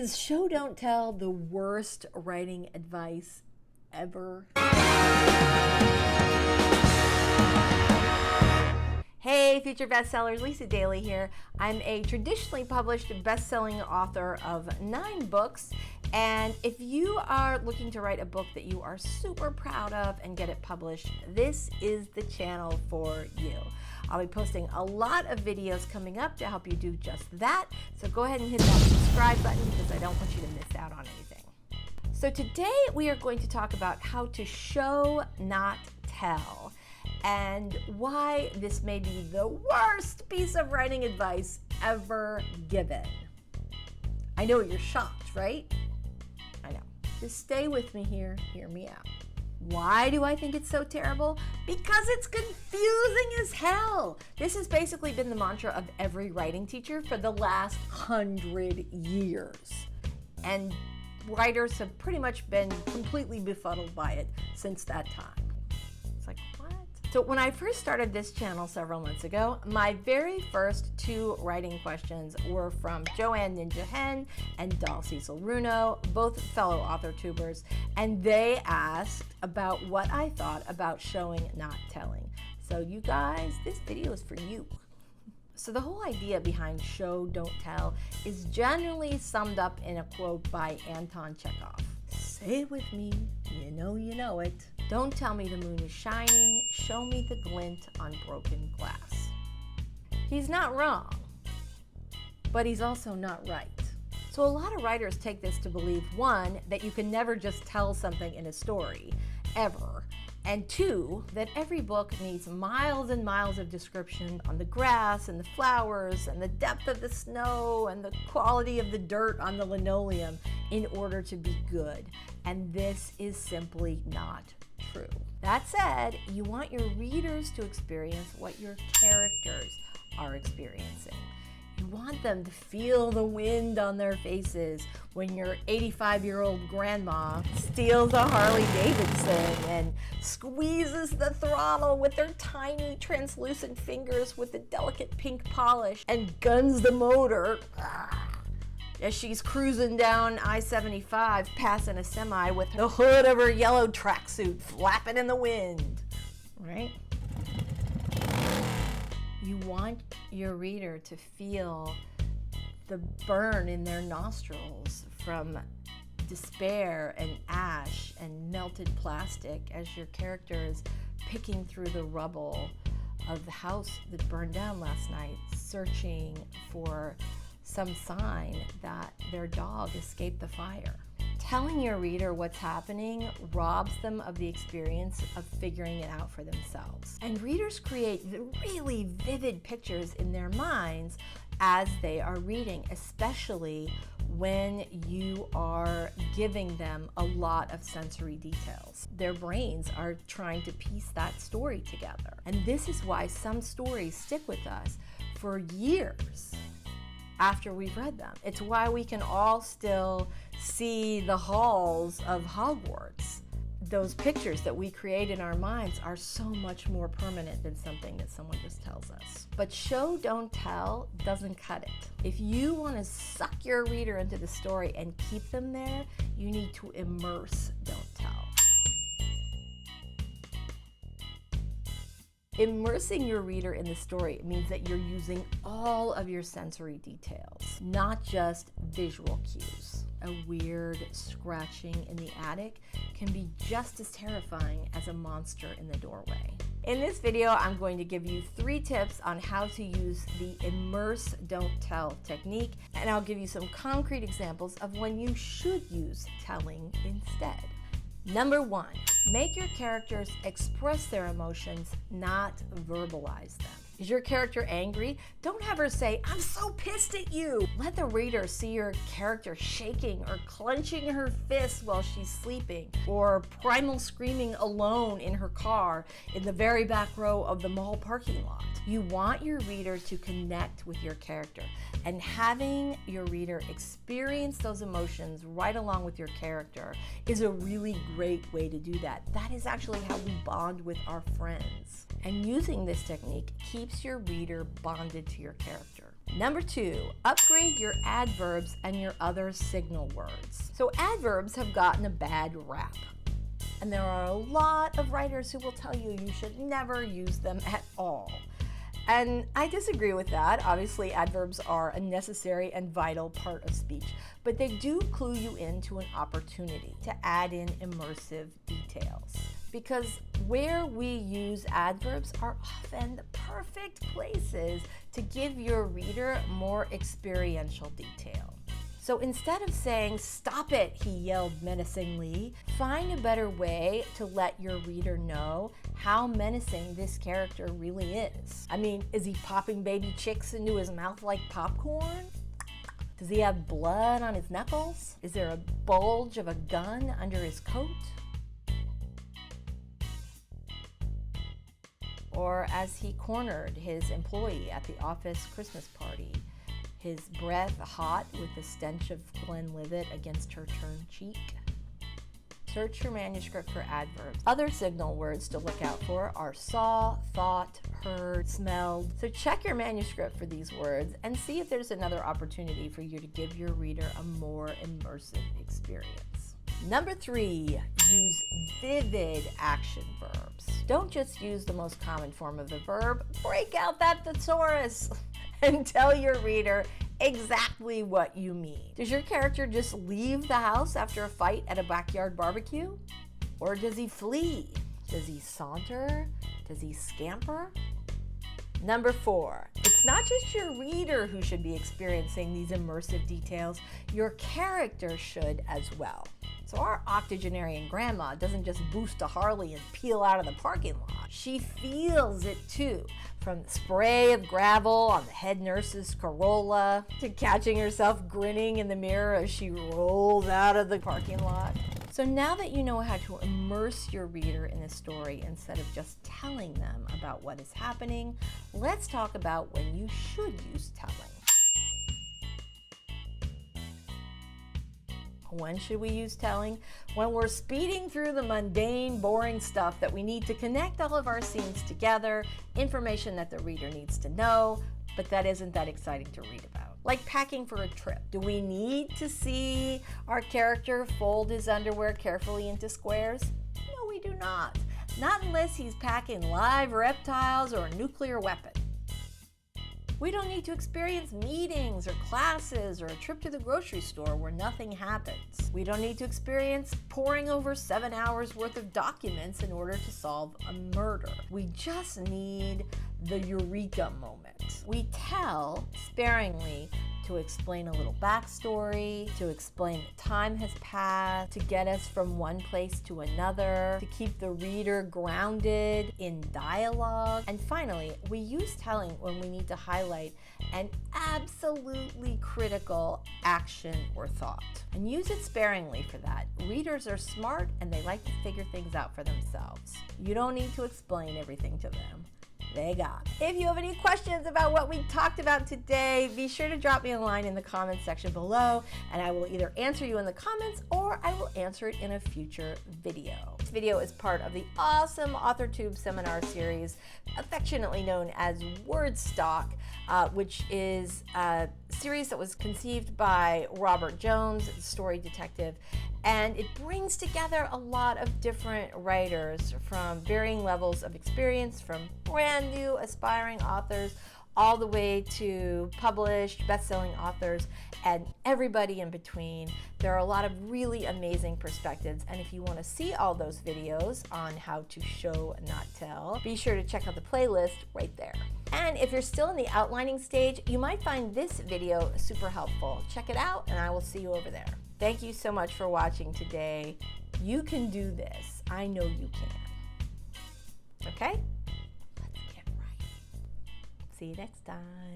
Is show don't tell the worst writing advice ever? Hey, Future Bestsellers, Lisa Daly here. I'm a traditionally published best-selling author of 9 books, and if you are looking to write a book that you are super proud of and get it published, this is the channel for you. I'll be posting a lot of videos coming up to help you do just that, so go ahead and hit that subscribe button because I don't want you to miss out on anything. So today we are going to talk about how to show, not tell, and why this may be the worst piece of writing advice ever given. I know you're shocked, right? I know. Just stay with me here, hear me out. Why do I think it's so terrible? Because it's confusing as hell. This has basically been the mantra of every writing teacher for the last 100 years. And writers have pretty much been completely befuddled by it since that time. It's like, what? So when I first started this channel several months ago, my very first 2 writing questions were from Joanne Ninja Hen and Doll Cecil Runo, both fellow author tubers, and they asked about what I thought about showing, not telling. So you guys, this video is for you. So the whole idea behind show, don't tell is generally summed up in a quote by Anton Chekhov. Say it with me, you know it. Don't tell me the moon is shining, show me the glint on broken glass. He's not wrong, but he's also not right. So a lot of writers take this to believe, 1, that you can never just tell something in a story, ever, and 2, that every book needs miles and miles of description on the grass and the flowers and the depth of the snow and the quality of the dirt on the linoleum in order to be good. And this is simply not true. That said, you want your readers to experience what your characters are experiencing. You want them to feel the wind on their faces when your 85-year-old grandma steals a Harley Davidson and squeezes the throttle with her tiny translucent fingers with the delicate pink polish and guns the motor as she's cruising down I-75 passing a semi with the hood of her yellow tracksuit flapping in the wind, right? You want your reader to feel the burn in their nostrils from despair and ash and melted plastic as your character is picking through the rubble of the house that burned down last night, searching for some sign that their dog escaped the fire. Telling your reader what's happening robs them of the experience of figuring it out for themselves. And readers create really vivid pictures in their minds as they are reading, especially when you are giving them a lot of sensory details. Their brains are trying to piece that story together. And this is why some stories stick with us for years after we've read them. It's why we can all still see the halls of Hogwarts. Those pictures that we create in our minds are so much more permanent than something that someone just tells us. But show, don't tell doesn't cut it. If you want to suck your reader into the story and keep them there, you need to immerse, don't tell. Immersing your reader in the story means that you're using all of your sensory details, not just visual cues. A weird scratching in the attic can be just as terrifying as a monster in the doorway. In this video, I'm going to give you 3 tips on how to use the immerse, don't tell technique, and I'll give you some concrete examples of when you should use telling instead. Number 1, make your characters express their emotions, not verbalize them. Is your character angry? Don't have her say, "I'm so pissed at you." Let the reader see your character shaking or clenching her fist while she's sleeping, or primal screaming alone in her car in the very back row of the mall parking lot. You want your reader to connect with your character, and having your reader experience those emotions right along with your character is a really great way to do that. That is actually how we bond with our friends. And using this technique keeps your reader bonded to your character. Number 2, upgrade your adverbs and your other signal words. So adverbs have gotten a bad rap. And there are a lot of writers who will tell you you should never use them at all. And I disagree with that. Obviously, adverbs are a necessary and vital part of speech, but they do clue you into an opportunity to add in immersive details. Because where we use adverbs are often the perfect places to give your reader more experiential detail. So instead of saying, "Stop it," he yelled menacingly, find a better way to let your reader know how menacing this character really is. I mean, is he popping baby chicks into his mouth like popcorn? Does he have blood on his knuckles? Is there a bulge of a gun under his coat? Or as he cornered his employee at the office Christmas party, his breath hot with the stench of Glenlivet against her turned cheek. Search your manuscript for adverbs. Other signal words to look out for are saw, thought, heard, smelled. So check your manuscript for these words and see if there's another opportunity for you to give your reader a more immersive experience. Number 3, use vivid action verbs. Don't just use the most common form of the verb. Break out that thesaurus and tell your reader exactly what you mean. Does your character just leave the house after a fight at a backyard barbecue? Or does he flee? Does he saunter? Does he scamper? Number 4, it's not just your reader who should be experiencing these immersive details, your character should as well. So our octogenarian grandma doesn't just boost a Harley and peel out of the parking lot. She feels it too, from the spray of gravel on the head nurse's Corolla to catching herself grinning in the mirror as she rolls out of the parking lot. So now that you know how to immerse your reader in a story instead of just telling them about what is happening, let's talk about when you should use telling. When should we use telling? When we're speeding through the mundane, boring stuff that we need to connect all of our scenes together, information that the reader needs to know, but that isn't that exciting to read about. Like packing for a trip. Do we need to see our character fold his underwear carefully into squares? No, we do not. Not unless he's packing live reptiles or a nuclear weapon. We don't need to experience meetings or classes or a trip to the grocery store where nothing happens. We don't need to experience poring over 7 hours worth of documents in order to solve a murder. We just need the eureka moment. We tell sparingly to explain a little backstory, to explain that time has passed, to get us from one place to another, to keep the reader grounded in dialogue. And finally, we use telling when we need to highlight an absolutely critical action or thought. And use it sparingly for that. Readers are smart and they like to figure things out for themselves. You don't need to explain everything to them. They got it. If you have any questions about what we talked about today, be sure to drop me a line in the comments section below, and I will either answer you in the comments or I will answer it in a future video. This video is part of the awesome AuthorTube seminar series, affectionately known as WORDSTOCK, which is a series that was conceived by Robert Jones, the story detective, and it brings together a lot of different writers from varying levels of experience, from brand new aspiring authors all the way to published best-selling authors and everybody in between. There are a lot of really amazing perspectives, and if you want to see all those videos on how to show, not tell, be sure to check out the playlist right there. And if you're still in the outlining stage, you might find this video super helpful. Check it out, and I will see you over there. Thank you so much for watching today. You can do this. I know you can. Okay? Let's get right. See you next time.